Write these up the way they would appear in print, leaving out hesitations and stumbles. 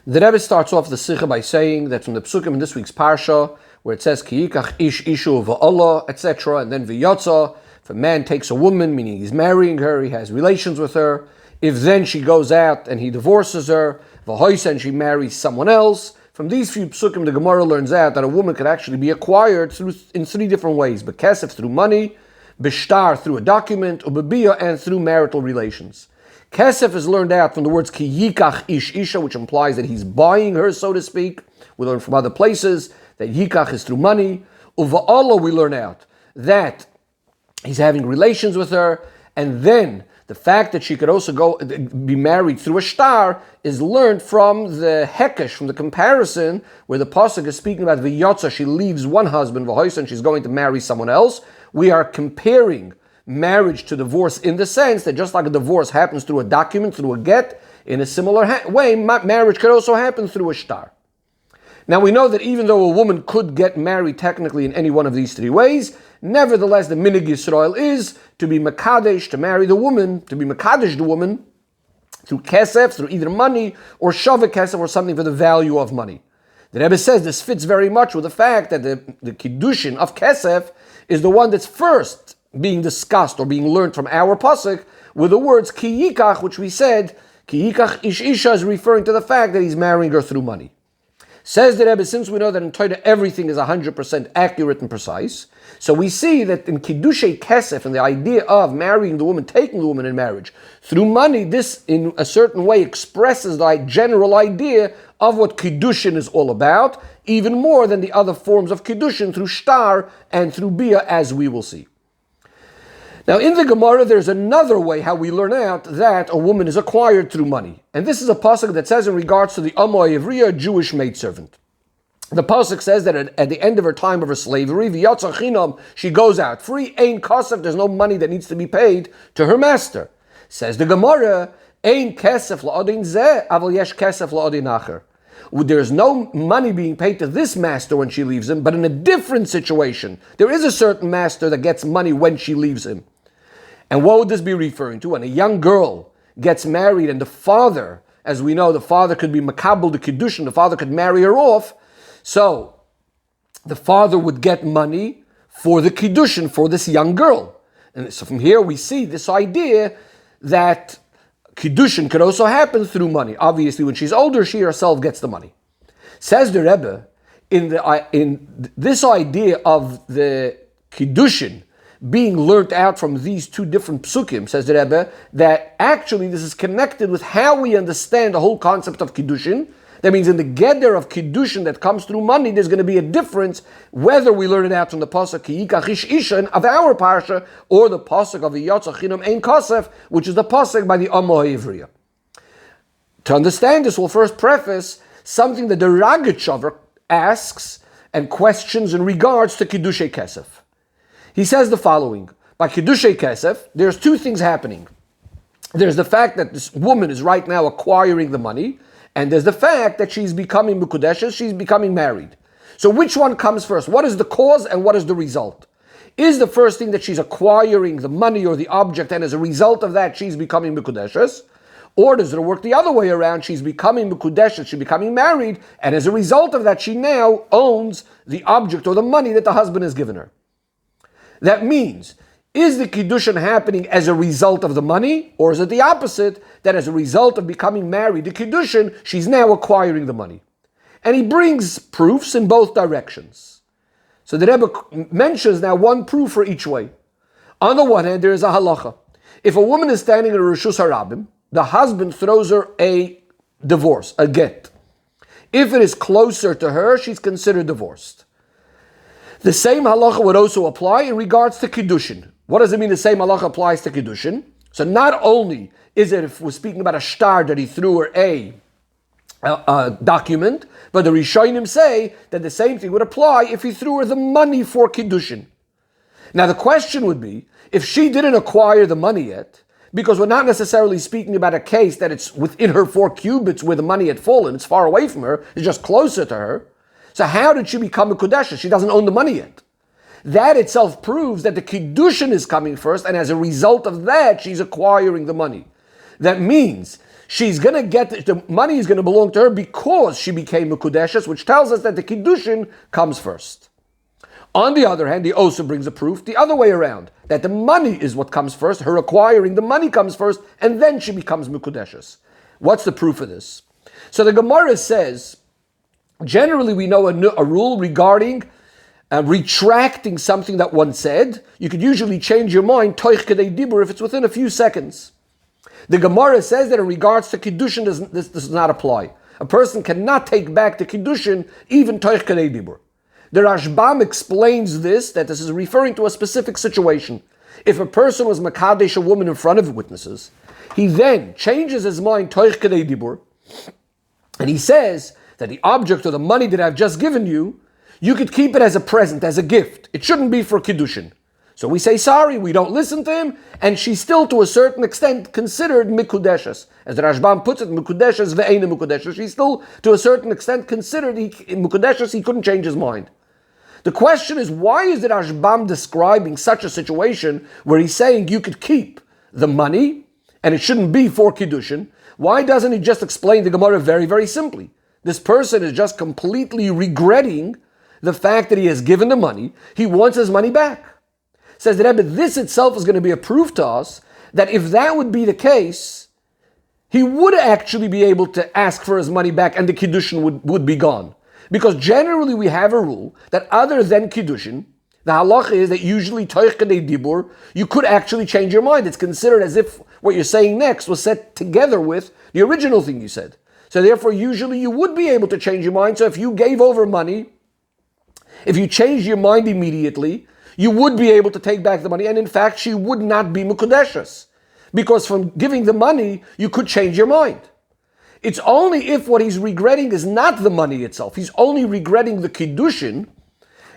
The Rebbe starts off the Sicha by saying that from the Psukim in this week's Parsha, where it says, Ki yikach ish ishu v'Allah, etc., and then v'yotza, if a man takes a woman, meaning he's marrying her, he has relations with her, if then she goes out and he divorces her, v'hoysa, and she marries someone else, from these few Psukim, the Gemara learns out that a woman could actually be acquired in three different ways: b'kesef, through money; b'shtar, through a document; u'b'biyah, and through marital relations. Kesef is learned out from the words ki yikach ish isha, which implies that he's buying her, so to speak. We learn from other places that yikach is through money. Uva'Allah, we learn out that he's having relations with her, and then the fact that she could also be married through a shtar is learned from the hekesh, from the comparison, where the pasuk is speaking about v'yotza, she leaves one husband, v'hoysa, and she's going to marry someone else. We are comparing marriage to divorce in the sense that just like a divorce happens through a document, through a get, in a similar way, marriage could also happen through a shtar. Now we know that even though a woman could get married technically in any one of these three ways, nevertheless the minig Yisrael is to be makadesh, to marry the woman, to be makadesh the woman through kesef, through either money or shaveh kesef, or something for the value of money. The Rebbe says this fits very much with the fact that the kiddushin of kesef is the one that's first being discussed or being learned from our pasuk with the words ki yikach, which we said ki yikach ish isha is referring to the fact that he's marrying her through money. Says the Rebbe, since we know that in Torah everything is 100% accurate and precise, so we see that in kiddushay kesef, and the idea of marrying the woman, taking the woman in marriage through money, this in a certain way expresses the general idea of what kiddushin is all about, even more than the other forms of kiddushin through shtar and through biyah, as we will see. Now, in the Gemara, there's another way how we learn out that a woman is acquired through money. And this is a pasuk that says in regards to the Amo Ivriya, Jewish maidservant. The pasuk says that at the end of her time of her slavery, v'yatza chinam, she goes out free, ein kasef, there's no money that needs to be paid to her master. Says the Gemara, ein kesef la'odin zeh, aval yesh kesef la'odin acher. There's no money being paid to this master when she leaves him, but in a different situation, there is a certain master that gets money when she leaves him. And what would this be referring to? When a young girl gets married and the father, as we know, the father could be makabel the kiddushin, the father could marry her off, so the father would get money for the kiddushin for this young girl. And so from here we see this idea that kiddushin could also happen through money. Obviously, when she's older, she herself gets the money. Says the Rebbe, in this idea of the kiddushin being learnt out from these two different psukim, says the Rebbe, that actually this is connected with how we understand the whole concept of kiddushin. That means in the geder of kiddushin that comes through money, there's going to be a difference whether we learn it out from the pasuk ki yikach ish isha of our parsha or the pasuk of v'yatza chinam ein kasef, which is the pasuk by the Amo Ivriya. To understand this, we'll first preface something that the Ragatchover asks and questions in regards to kiddushay kesef. He says the following: by kiddushay kesef, there's two things happening. There's the fact that this woman is right now acquiring the money, and there's the fact that she's becoming mekudeshes, she's becoming married. So which one comes first? What is the cause and what is the result? Is the first thing that she's acquiring the money or the object, and as a result of that she's becoming mekudeshes? Or does it work the other way around? She's becoming mekudeshes, she's becoming married, and as a result of that she now owns the object or the money that the husband has given her. That means, is the kiddushin happening as a result of the money, or is it the opposite, that as a result of becoming married, the kiddushin, she's now acquiring the money? And he brings proofs in both directions. So the Rebbe mentions now one proof for each way. On the one hand, there is a halacha. If a woman is standing in a Rishus HaRabim, the husband throws her a divorce, a get. If it is closer to her, she's considered divorced. The same halacha would also apply in regards to kiddushin. What does it mean the same halacha applies to kiddushin? So not only is it, if we're speaking about a shtar, that he threw her a document, but the Rishonim say that the same thing would apply if he threw her the money for kiddushin. Now the question would be, if she didn't acquire the money yet, because we're not necessarily speaking about a case that it's within her 4 cubits where the money had fallen, it's far away from her, it's just closer to her. So how did she become a Kodesh? She doesn't own the money yet. That itself proves that the kiddushin is coming first, and as a result of that, she's acquiring the money. That means she's going to get, the money is going to belong to her because she became Mekudeshes, which tells us that the Kiddushin comes first. On the other hand, he also brings a proof the other way around, that the money is what comes first, her acquiring the money comes first, and then she becomes Mekudeshes. What's the proof of this? So the Gemara says, generally we know a rule regarding retracting something that one said. You could usually change your mind, toich kedei dibur, if it's within a few seconds. The Gemara says that in regards to Kiddushin, this does not apply. A person cannot take back the Kiddushin, even toich kedei dibur. The Rashbam explains this, that this is referring to a specific situation. If a person was makadesh a woman in front of witnesses, he then changes his mind, toich kedei dibur, and he says that the object or the money that I've just given you, you could keep it as a present, as a gift. It shouldn't be for Kiddushin. So we say sorry, we don't listen to him, and she's still to a certain extent considered Mikudeshes. As the Rashbam puts it, Mikudeshes ve'eina Mikudeshes. She's still to a certain extent considered Mikudeshes, he couldn't change his mind. The question is, why is the Rashbam describing such a situation where he's saying you could keep the money and it shouldn't be for Kiddushin? Why doesn't he just explain the Gemara very, very simply? This person is just completely regretting the fact that he has given the money. He wants his money back. Says the Rebbe, this itself is going to be a proof to us that if that would be the case, he would actually be able to ask for his money back and the Kiddushin would be gone. Because generally we have a rule that other than Kiddushin, the halacha is that usually toich kedei dibur, you could actually change your mind. It's considered as if what you're saying next was set together with the original thing you said. So therefore, usually you would be able to change your mind. So if you gave over money, if you changed your mind immediately, you would be able to take back the money. And in fact, she would not be Mekudeshes. Because from giving the money, you could change your mind. It's only if what he's regretting is not the money itself. He's only regretting the Kiddushin,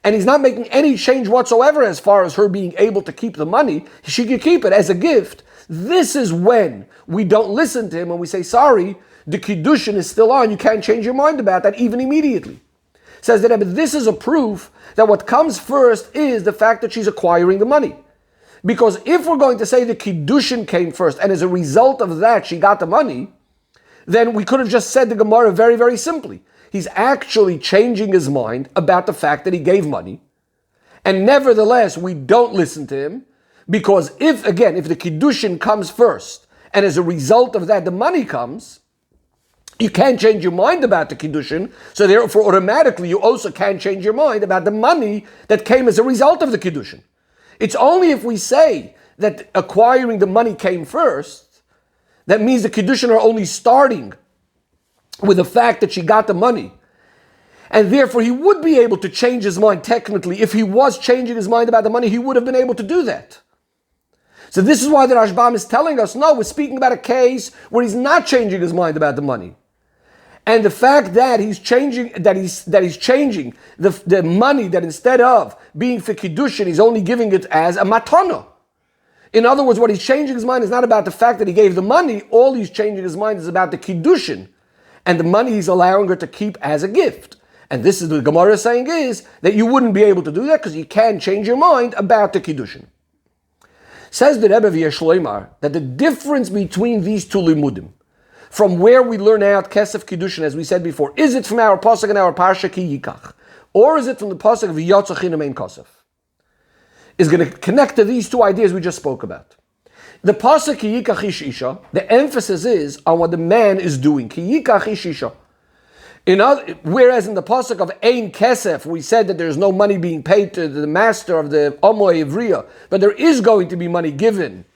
and he's not making any change whatsoever as far as her being able to keep the money. She could keep it as a gift. This is when we don't listen to him and we say, sorry, the Kiddushin is still on. You can't change your mind about that even immediately. Says that this is a proof that what comes first is the fact that she's acquiring the money. Because if we're going to say the Kiddushin came first, and as a result of that she got the money, then we could have just said the Gemara very, very simply. He's actually changing his mind about the fact that he gave money. And nevertheless, we don't listen to him, because if the Kiddushin comes first, and as a result of that the money comes, you can't change your mind about the Kiddushin, so therefore automatically you also can't change your mind about the money that came as a result of the Kiddushin. It's only if we say that acquiring the money came first, that means the Kiddushin are only starting with the fact that she got the money. And therefore he would be able to change his mind technically. If he was changing his mind about the money, he would have been able to do that. So this is why the Rashbam is telling us, no, we're speaking about a case where he's not changing his mind about the money. And the fact that he's changing, he's changing the money, that instead of being for Kiddushin, he's only giving it as a matana. In other words, what he's changing his mind is not about the fact that he gave the money. All he's changing his mind is about the Kiddushin. And the money he's allowing her to keep as a gift. And this is the Gemara saying is that you wouldn't be able to do that because you can change your mind about the Kiddushin. Says the Rebbe via Shloimar that the difference between these two limudim, from where we learn out Kesef Kiddushin, as we said before, is it from our pasuk and our parsha Ki Yikach, or is it from the pasuk of V'yatzach Hinamein Kesef? Is going to connect to these two ideas we just spoke about. The pasuk Ki Yikach Ish Isha, the emphasis is on what the man is doing. Ki Yikach Ish Isha. Whereas in the pasuk of Ein Kesef, we said that there's no money being paid to the master of the Omoy Ivriya, but there is going to be money given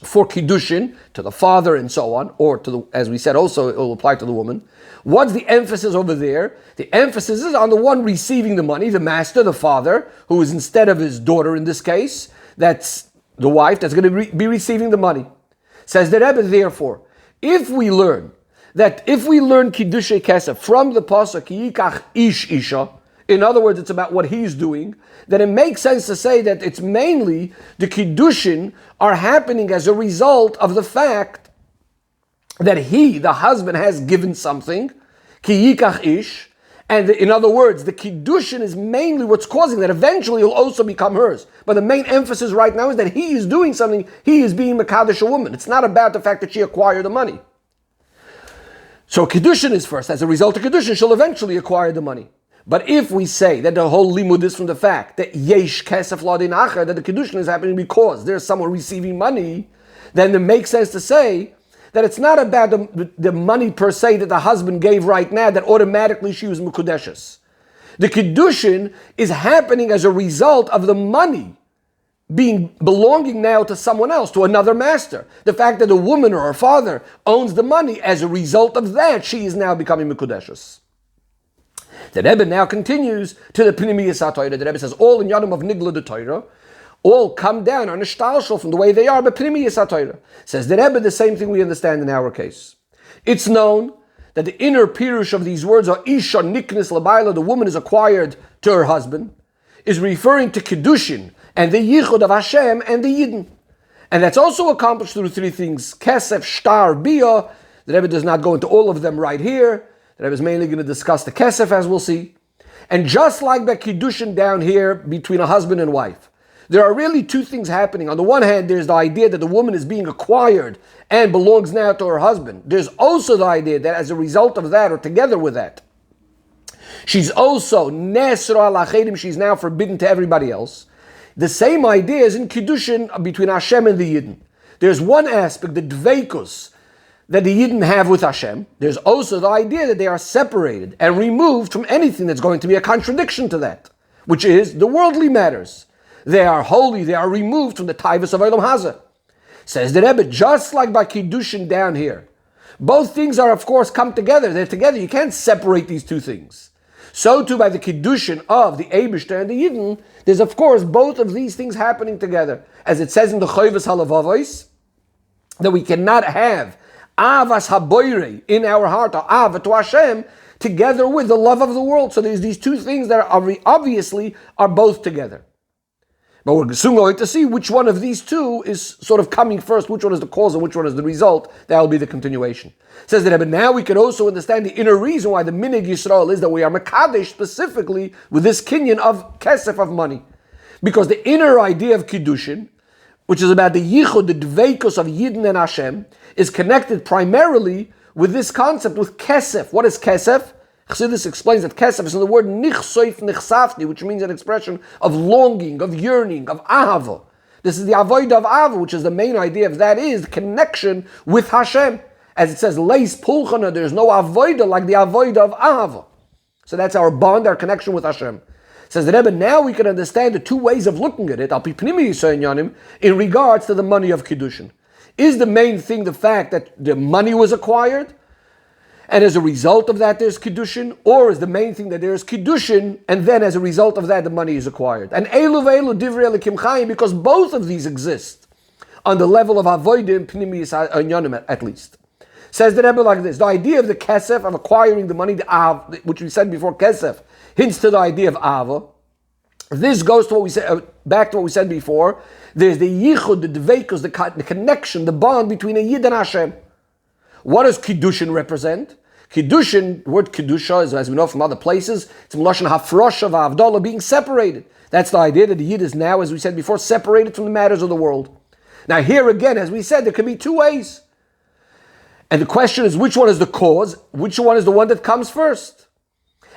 for Kiddushin, to the father and so on, or to the, as we said also, it will apply to the woman. What's the emphasis over there? The emphasis is on the one receiving the money, the master, the father, who is instead of his daughter in this case, that's the wife that's going to be receiving the money. Says the Rebbe, therefore, if we learn Kiddushay Kesef from the pasuk Yikach Ish Isha, in other words, it's about what he's doing, then it makes sense to say that it's mainly the Kiddushin are happening as a result of the fact that he, the husband, has given something, Ki Yikach Ish, and in other words, the Kiddushin is mainly what's causing that. Eventually it'll also become hers. But the main emphasis right now is that he is doing something, he is being Mekadosh a woman. It's not about the fact that she acquired the money. So Kiddushin is first. As a result of Kiddushin, she'll eventually acquire the money. But if we say that the whole limud is from the fact that yesh kesef ladin acher, that the Kiddushin is happening because there's someone receiving money, then it makes sense to say that it's not about the money per se that the husband gave right now, that automatically she was mukudeshes. The Kiddushin is happening as a result of the money belonging now to someone else, to another master. The fact that a woman or her father owns the money, as a result of that, she is now becoming mukudeshes. The Rebbe now continues to the Pnimiyas HaTorah. The Rebbe says, all in Yadam of Nigla the Torah, all come down on a shtalshel from the way they are, but Pnimiyas HaTorah. Says the Rebbe, the same thing we understand in our case. It's known that the inner pirush of these words are Isha Niknis Labaila, the woman is acquired to her husband, is referring to Kiddushin and the Yichud of Hashem and the Yidden. And that's also accomplished through three things: Kesef, Shtar, Bia. The Rebbe does not go into all of them right here. The Rebbe is mainly going to discuss the Kesef, as we'll see. And just like the Kiddushin down here between a husband and wife, there are really two things happening. On the one hand, there's the idea that the woman is being acquired and belongs now to her husband. There's also the idea that as a result of that, or together with that, she's also Nesra Lachedim, she's now forbidden to everybody else. The same idea is in Kiddushin between Hashem and the Yidden. There's one aspect, the Dveikus, that the Yidden have with Hashem. There's also the idea that they are separated and removed from anything that's going to be a contradiction to that, which is the worldly matters. They are holy, they are removed from the taivas of Olam Hazeh. Says the Rebbe, just like by Kiddushin down here, both things are, of course, come together. They're together. You can't separate these two things. So too by the Kiddushin of the Eibishter and the Yidden, there's, of course, both of these things happening together. As it says in the Choyvus Halavavos, that we cannot have Avas Haboire in our heart, or Ava to Hashem, together with the love of the world. So there's these two things that are obviously are both together. But we're soon going to see which one of these two is sort of coming first, which one is the cause and which one is the result. That will be the continuation. It says that, but now we can also understand the inner reason why the Minig Yisrael is that we are Mekadesh specifically with this kinyan of kesef, of money. Because the inner idea of Kiddushin, which is about the Yichud, the Dveikus of Yidden and Hashem, is connected primarily with this concept, with kesef. What is kesef? Chassidus explains that kesef is in the word nichsoif nichsafni, which means an expression of longing, of yearning, of ahava. This is the avodah of ahava, which is the main idea of that is the connection with Hashem. As it says, leis pulchana, there's no avodah like the avodah of ahava. So that's our bond, our connection with Hashem. Says the Rebbe, now we can understand the two ways of looking at it, in regards to the money of Kiddushin. Is the main thing the fact that the money was acquired, and as a result of that there's Kiddushin, or is the main thing that there's Kiddushin, and then as a result of that the money is acquired? And Eilu ve'elu divrei Elokim Chaim, because both of these exist on the level of Avodah and Pnimiyas Anyonim at least. Says the Rebbe like this, the idea of the Kesef, of acquiring the money, the Av, which we said before, Kesef, hints to the idea of Ava. This goes to what we said, back to what we said before. There's the Yichud, the Dveikus, the connection, the bond between a Yid and Hashem. What does Kiddushin represent? Kiddushin, the word Kiddusha is, as we know from other places, it's Melashon Hafrosha v'Avdallah, being separated. That's the idea that the Yid is now, as we said before, separated from the matters of the world. Now here again, as we said, there can be two ways. And the question is, which one is the cause? Which one is the one that comes first?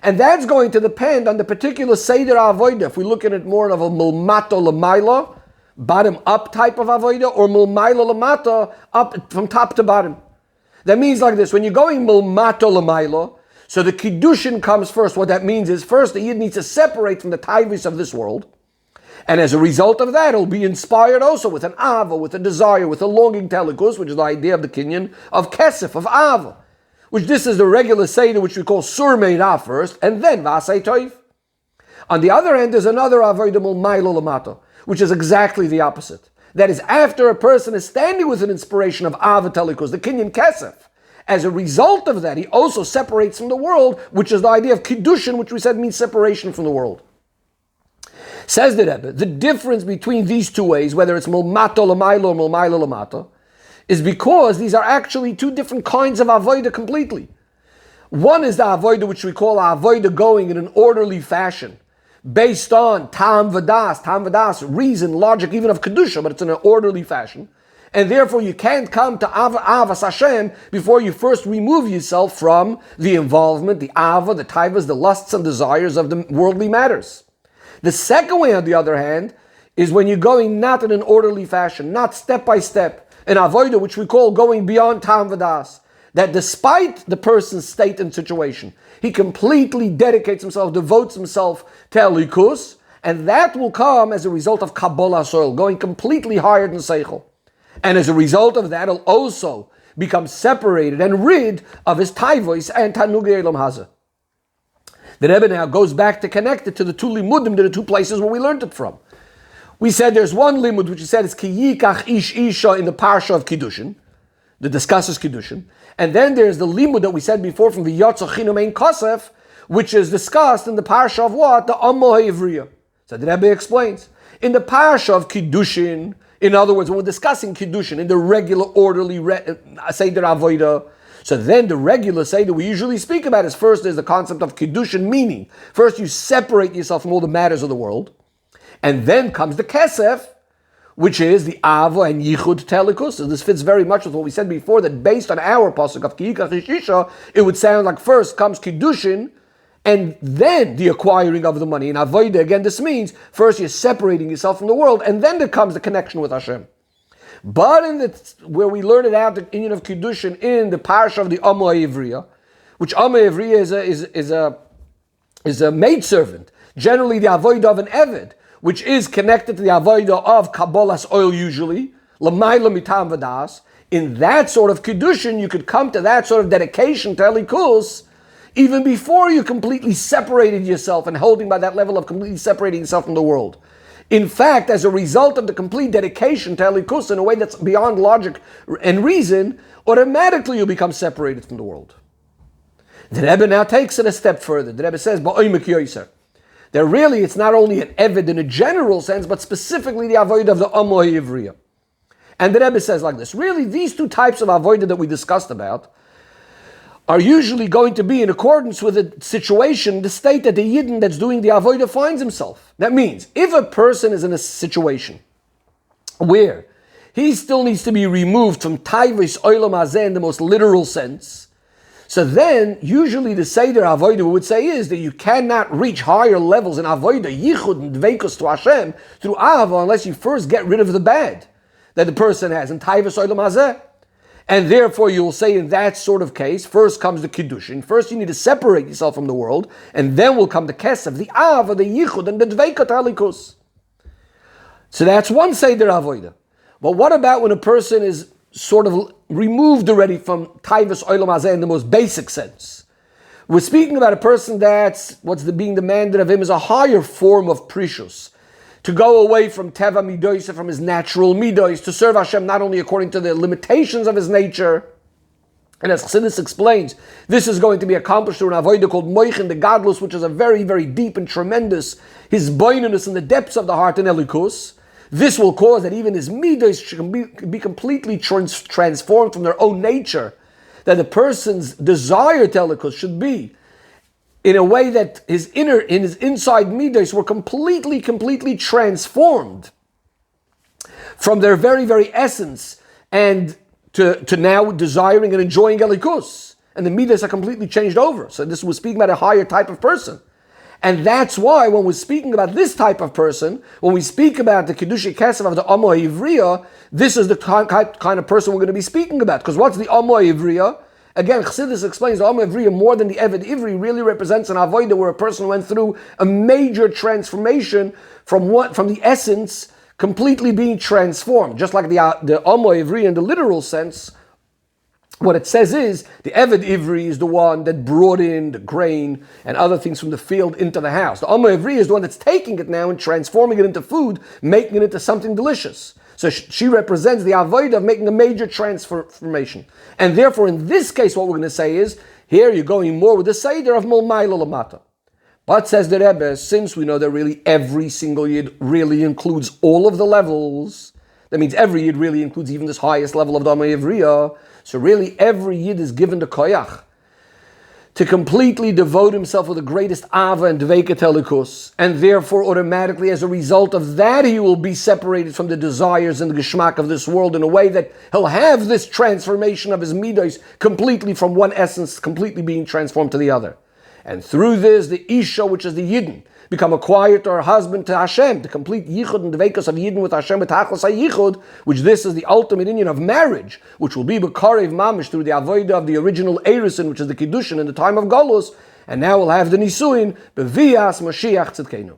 And that's going to depend on the particular Seder Avodah. If we look at it more of a Mulmato Lamaila, bottom up type of Avodah, or Mulmaila Lamata, up from top to bottom. That means like this, when you're going Mulmato Lamaila, so the Kiddushin comes first. What that means is, first the Yid needs to separate from the Taivis of this world. And as a result of that, it'll be inspired also with an Ava, with a desire, with a longing Telikus, which is the idea of the Kinyan of Kesef, of Ava. Which this is the regular Seder, which we call Sur Meirah first, and then Vasei Toiv. On the other hand, there's another Avodah Mulmailo Lamato, which is exactly the opposite. That is, after a person is standing with an inspiration of Ava Telikus, the Kinyan Kesef, as a result of that, he also separates from the world, which is the idea of Kiddushin, which we said means separation from the world. Says the Rebbe, the difference between these two ways, whether it's Mulmato Lamailo or Mulmailo Lamato, is because these are actually two different kinds of avodah completely. One is the avodah which we call avodah going in an orderly fashion, based on tam vadas, reason, logic, even of kedusha, but it's in an orderly fashion. And therefore you can't come to Avas Hashem before you first remove yourself from the involvement, the Ava, the Taivas, the lusts and desires of the worldly matters. The second way, on the other hand, is when you're going not in an orderly fashion, not step by step, an avodah, which we call going beyond Tam Vadas, that despite the person's state and situation, he completely dedicates himself, devotes himself to Elikus, and that will come as a result of Kabbalah soil, going completely higher than Seichel. And as a result of that, he'll also become separated and rid of his Taivois and Tanugei Elam Hazeh. The Rebbe now goes back to connect it to the two limudim, to the two places where we learned it from. We said there's one limud which he said is Ki Yikach Ish Isha in the Parsha of Kiddushin, that discusses Kiddushin. And then there's the limud that we said before from the Yotza Chinam Ein Kosef, which is discussed in the Parsha of what? The Amma Ha'ivriya. So the Rebbe explains. In the Parsha of Kiddushin, in other words, when we're discussing Kiddushin in the regular, orderly Seder Avodah, so then the regular Seder we usually speak about is first there's the concept of Kiddushin, meaning first you separate yourself from all the matters of the world, and then comes the Kesef, which is the Ava and Yichud Telikus. So this fits very much with what we said before, that based on our pasuk of Ki Yikach Ish Isha, it would sound like first comes Kiddushin, and then the acquiring of the money. In Avodah, again, this means first you're separating yourself from the world, and then there comes the connection with Hashem. But where we learn it out, the union of Kiddushin in the Parsha of the Amma Ivriya, which Amma Ivriya is a maidservant, generally the Avodah of an Eved, which is connected to the Avodah of Kabbalah's oil usually, L'mayla mitam vadas. In that sort of Kiddushin, you could come to that sort of dedication to Elikus even before you completely separated yourself and holding by that level of completely separating yourself from the world. In fact, as a result of the complete dedication to Elikus in a way that's beyond logic and reason, automatically you become separated from the world. The Rebbe now takes it a step further. The Rebbe says, Ba'oimek yoser. That really it's not only an Eved in a general sense, but specifically the Avodah of the Amma Ha'ivriya. And the Rebbe says like this, really these two types of Avodah that we discussed about are usually going to be in accordance with the situation, the state that the Yidden that's doing the Avodah finds himself. That means, if a person is in a situation where he still needs to be removed from Taivis Olam Hazeh in the most literal sense, so then usually the Seder Avodah we would say is that you cannot reach higher levels in Avodah, Yichud and Dveikus to Hashem, through Ava, unless you first get rid of the bad that the person has in Taivis Olam Hazeh. And therefore you'll say in that sort of case, first comes the Kiddushin. First you need to separate yourself from the world, and then will come the Kesef, the Ava, the Yichud, and the Dveikat Halikus. So that's one Seder Avodah. But what about when a person is sort of removed already from Taivas Olam Hazeh in the most basic sense? We're speaking about a person that's, being demanded of him is a higher form of Prishus. To go away from Teva Midois, from his natural Midois, to serve Hashem not only according to the limitations of his nature, and as Chassidus explains, this is going to be accomplished through an avodah called Moichin, the Gadlus, which is a very, very deep and tremendous, his boinunus in the depths of the heart in Elikus. This will cause that even his Midois should be completely transformed from their own nature, that the person's desire to Elikus should be in a way that his inside midos were completely transformed from their very, very essence and to now desiring and enjoying Elikus. And the midos are completely changed over. So this was speaking about a higher type of person. And that's why when we're speaking about this type of person, when we speak about the Kiddushi Kesef of the Amma Ha'ivriya, this is the kind of person we're going to be speaking about. Because what's the Amma Ha'ivriya? Again, Chassidus explains the Amma Ha'ivriya more than the Eved Ivri really represents an avodah where a person went through a major transformation from the essence completely being transformed. Just like the Amma Ha'ivriya in the literal sense, what it says is the Eved Ivri is the one that brought in the grain and other things from the field into the house. The Amma Ha'ivri is the one that's taking it now and transforming it into food, making it into something delicious. So she represents the avodah of making a major transformation. And therefore, in this case, what we're going to say is, here you're going more with the Seder of Mulmayla Lamata. But says the Rebbe, since we know that really every single Yid really includes all of the levels, that means every Yid really includes even this highest level of the Amma Ha'ivriya, so really every Yid is given the koyach to completely devote himself with the greatest ava and dveikat elikus, and therefore automatically as a result of that he will be separated from the desires and the geschmack of this world in a way that he'll have this transformation of his midos completely from one essence, completely being transformed to the other. And through this, the Isha, which is the Yidden, become acquired to her husband, to Hashem, the complete yichud and dveikus of Yidden with Hashem, b'tachlis ha-yichud, which this is the ultimate union of marriage, which will be b'karev mamish through the avodah of the original Erusin, which is the Kiddushin in the time of Golus, and now we'll have the Nisuin, b'vias Mashiach tzidkenu.